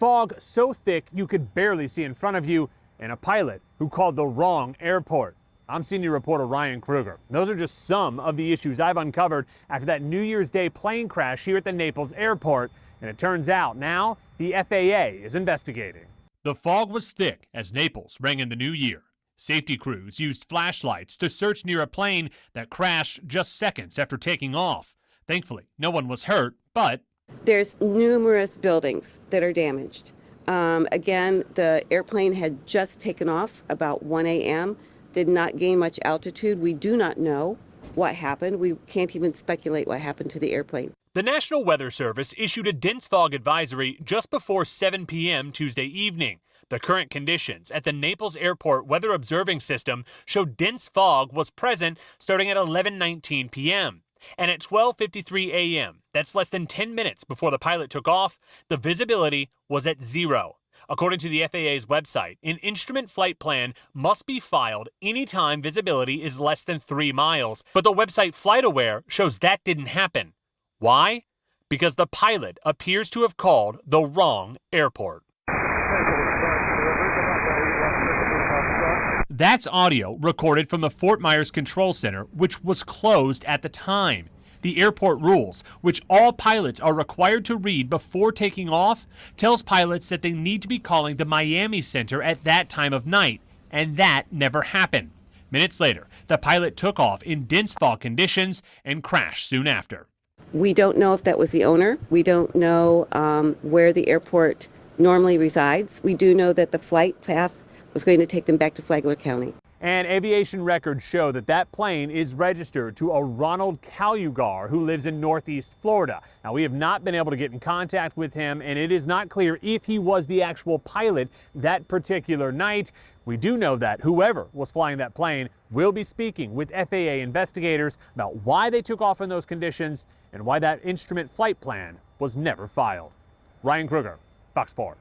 fog so thick you could barely see in front of you, and a pilot who called the wrong airport. I'm senior reporter Ryan Kruger. Those are just some of the issues I've uncovered after that New Year's Day plane crash here at the Naples airport. And it turns out now the FAA is investigating. The fog was thick as Naples rang in the new year. Safety crews used flashlights to search near a plane that crashed just seconds after taking off. Thankfully, no one was hurt, but there's numerous buildings that are damaged. Again, the airplane had just taken off about 1 a.m., did not gain much altitude. We do not know what happened. We can't even speculate what happened to the airplane. The National Weather Service issued a dense fog advisory just before 7 p.m. Tuesday evening. The current conditions at the Naples Airport Weather Observing System show dense fog was present starting at 11:19 p.m. And at 12:53 a.m., that's less than 10 minutes before the pilot took off, the visibility was at 0. According to the FAA's website, an instrument flight plan must be filed anytime visibility is less than 3 miles. But the website FlightAware shows that didn't happen. Why? Because the pilot appears to have called the wrong airport. That's audio recorded from the Fort Myers Control Center, which was closed at the time. The airport rules, which all pilots are required to read before taking off, tells pilots that they need to be calling the Miami Center at that time of night, and that never happened. Minutes later, the pilot took off in dense fog conditions and crashed soon after. We don't know if that was the owner. We don't know where the airport normally resides. We do know that the flight path was going to take them back to Flagler County. And aviation records show that that plane is registered to a Ronald Calugar who lives in Northeast Florida. Now, we have not been able to get in contact with him, and it is not clear if he was the actual pilot that particular night. We do know that whoever was flying that plane will be speaking with FAA investigators about why they took off in those conditions and why that instrument flight plan was never filed. Ryan Kruger, Fox 4.